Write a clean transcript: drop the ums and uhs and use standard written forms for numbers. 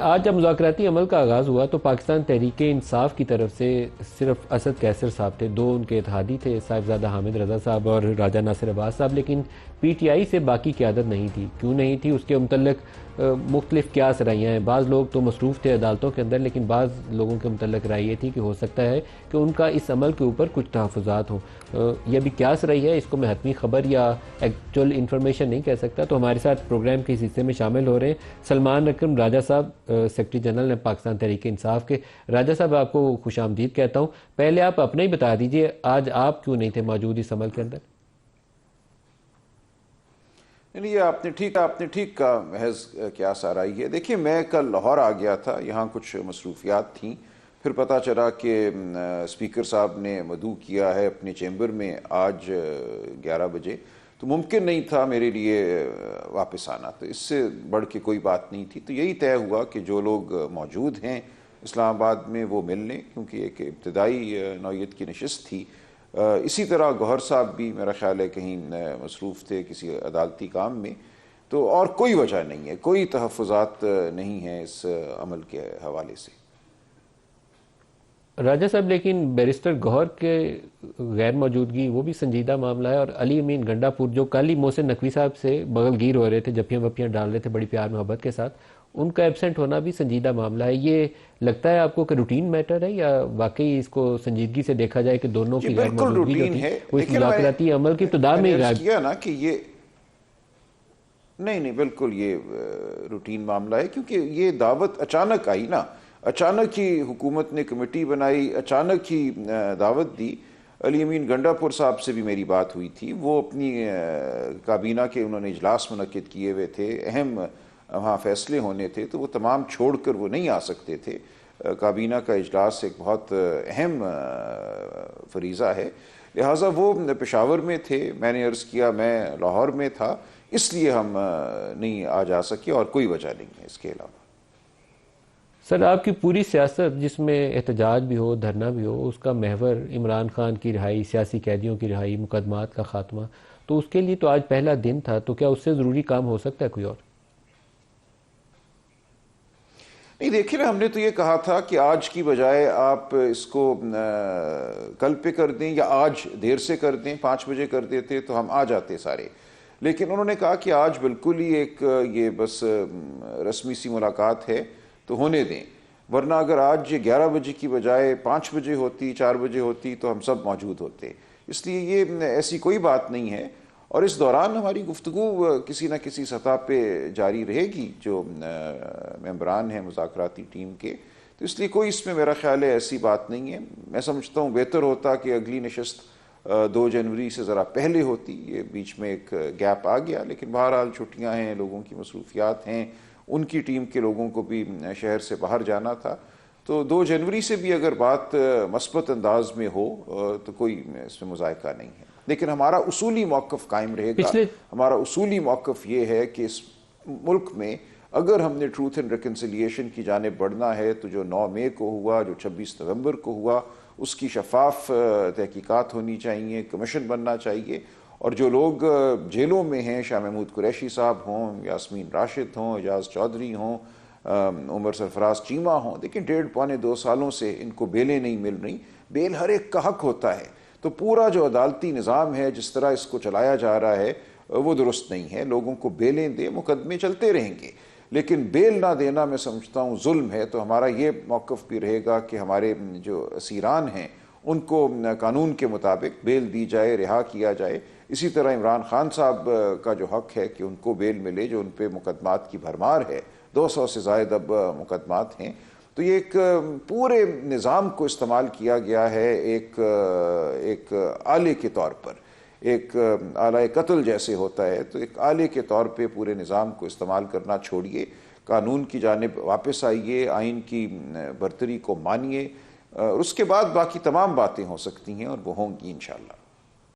آج جب مذاکراتی عمل کا آغاز ہوا تو پاکستان تحریک انصاف کی طرف سے صرف اسد کیسر صاحب تھے، دو ان کے اتحادی تھے، صاحبزادہ حامد رضا صاحب اور راجہ ناصر عباس صاحب، لیکن پی ٹی آئی سے باقی قیادت نہیں تھی۔ کیوں نہیں تھی اس کے متعلق مختلف قیاس رائیاں ہیں۔ بعض لوگ تو مصروف تھے عدالتوں کے اندر، لیکن بعض لوگوں کے متعلق رائے یہ تھی کہ ہو سکتا ہے کہ ان کا اس عمل کے اوپر کچھ تحفظات ہوں۔ یہ بھی قیاس رہی ہے، اس کو میں حتمی خبر یا ایکچوئل انفارمیشن نہیں کہہ سکتا۔ تو ہمارے ساتھ پروگرام کے اس حصے میں شامل ہو رہے ہیں سلمان اکرم راجہ صاحب، سیکرٹری جنرل ہیں پاکستان تحریک انصاف کے۔ راجہ صاحب آپ کو خوش آمدید کہتا ہوں۔ پہلے آپ اپنا ہی بتا دیجئے، آج آپ کیوں نہیں تھے موجود اس عمل کے اندر؟ نہیں، یہ آپ نے ٹھیک کا محض قیاس آرائی ہے۔ دیکھیے، میں کل لاہور آ گیا تھا، یہاں کچھ مصروفیات تھیں، پھر پتہ چلا کہ اسپیکر صاحب نے مدعو کیا ہے اپنے چیمبر میں آج 11 بجے، تو ممکن نہیں تھا میرے لیے واپس آنا، تو اس سے بڑھ کے کوئی بات نہیں تھی۔ تو یہی طے ہوا کہ جو لوگ موجود ہیں اسلام آباد میں وہ مل لیں، کیونکہ ایک ابتدائی نوعیت کی نشست تھی۔ اسی طرح گوہر صاحب بھی میرا خیال ہے کہیں مصروف تھے کسی عدالتی کام میں، تو اور کوئی وجہ نہیں ہے، کوئی تحفظات نہیں ہیں اس عمل کے حوالے سے۔ راجہ صاحب، لیکن بیرسٹر گوہر کے غیر موجودگی وہ بھی سنجیدہ معاملہ ہے، اور علی امین گنڈا پور جو کل ہی محسن نقوی صاحب سے بغل گیر ہو رہے تھے، جپیاں وپیاں ڈال رہے تھے بڑی پیار محبت کے ساتھ، ان کا ایبسنٹ ہونا بھی سنجیدہ معاملہ ہے۔ یہ لگتا ہے آپ کو کہ روٹین میٹر ہے، یا واقعی اس کو سنجیدگی سے دیکھا جائے کہ دونوں کی غیر بالکل موجودگی جو روٹین تھی ہے، وہ اس لیکن مذاکراتی عمل کی ابتدا میں نے عرض غائب؟ کیا نا کہ یہ نہیں بالکل یہ روٹین معاملہ ہے، کیونکہ یہ دعوت اچانک آئی نا، اچانک ہی حکومت نے کمیٹی بنائی، اچانک ہی دعوت دی۔ علی امین گنڈا پور صاحب سے بھی میری بات ہوئی تھی، وہ اپنی کابینہ کے انہوں نے اجلاس منعقد کیے ہوئے تھے، اہم وہاں فیصلے ہونے تھے، تو وہ تمام چھوڑ کر وہ نہیں آ سکتے تھے۔ کابینہ کا اجلاس ایک بہت اہم فریضہ ہے، لہٰذا وہ پشاور میں تھے، میں نے عرض کیا میں لاہور میں تھا، اس لیے ہم نہیں آ جا سکے، اور کوئی وجہ نہیں ہے اس کے علاوہ۔ سر، آپ کی پوری سیاست جس میں احتجاج بھی ہو، دھرنا بھی ہو، اس کا محور عمران خان کی رہائی، سیاسی قیدیوں کی رہائی، مقدمات کا خاتمہ، تو اس کے لیے تو آج پہلا دن تھا، تو کیا اس سے ضروری کام ہو سکتا ہے کوئی اور؟ نہیں، دیکھیں نا، ہم نے تو یہ کہا تھا کہ آج کی بجائے آپ اس کو کل پہ کر دیں، یا آج دیر سے کر دیں، 5 بجے کر دیتے تو ہم آ جاتے سارے، لیکن انہوں نے کہا کہ آج بالکل ہی ایک یہ بس رسمی سی ملاقات ہے تو ہونے دیں، ورنہ اگر آج یہ 11 بجے کی بجائے 5 بجے ہوتی، 4 بجے ہوتی تو ہم سب موجود ہوتے۔ اس لیے یہ ایسی کوئی بات نہیں ہے، اور اس دوران ہماری گفتگو کسی نہ کسی سطح پہ جاری رہے گی جو ممبران ہیں مذاکراتی ٹیم کے، تو اس لیے کوئی اس میں میرا خیال ہے ایسی بات نہیں ہے۔ میں سمجھتا ہوں بہتر ہوتا کہ اگلی نشست 2 جنوری سے ذرا پہلے ہوتی، یہ بیچ میں ایک گیپ آ گیا، لیکن بہرحال چھٹیاں ہیں، لوگوں کی مصروفیات ہیں، ان کی ٹیم کے لوگوں کو بھی شہر سے باہر جانا تھا، تو 2 جنوری سے بھی اگر بات مثبت انداز میں ہو تو کوئی اس میں مذائقہ نہیں ہے، لیکن ہمارا اصولی موقف قائم رہے گا۔ ہمارا اصولی موقف یہ ہے کہ اس ملک میں اگر ہم نے ٹروتھ اینڈ ریکنسیلیشن کی جانب بڑھنا ہے تو جو 9 مئی کو ہوا، جو 26 نومبر کو ہوا، اس کی شفاف تحقیقات ہونی چاہیے، کمیشن بننا چاہیے، اور جو لوگ جیلوں میں ہیں، شاہ محمود قریشی صاحب ہوں، یاسمین راشد ہوں، اعجاز چودھری ہوں، عمر سرفراز چیمہ ہوں، دیکھیں 1.5-2 سالوں سے ان کو بیلیں نہیں مل رہی۔ بیل ہر ایک کا حق ہوتا ہے، تو پورا جو عدالتی نظام ہے جس طرح اس کو چلایا جا رہا ہے وہ درست نہیں ہے۔ لوگوں کو بیلیں دے، مقدمے چلتے رہیں گے، لیکن بیل نہ دینا میں سمجھتا ہوں ظلم ہے۔ تو ہمارا یہ موقف بھی رہے گا کہ ہمارے جو اسیران ہیں ان کو قانون کے مطابق بیل دی جائے، رہا کیا جائے۔ اسی طرح عمران خان صاحب کا جو حق ہے کہ ان کو بیل ملے، جو ان پہ مقدمات کی بھرمار ہے، 200 سے زائد اب مقدمات ہیں۔ تو یہ ایک پورے نظام کو استعمال کیا گیا ہے ایک آلے کے طور پر، ایک آلہ قتل جیسے ہوتا ہے، تو ایک آلے کے طور پہ پورے نظام کو استعمال کرنا چھوڑیے، قانون کی جانب واپس آئیے، آئین کی برتری کو مانیے، اور اس کے بعد باقی تمام باتیں ہو سکتی ہیں، اور وہ ہوں گی انشاءاللہ۔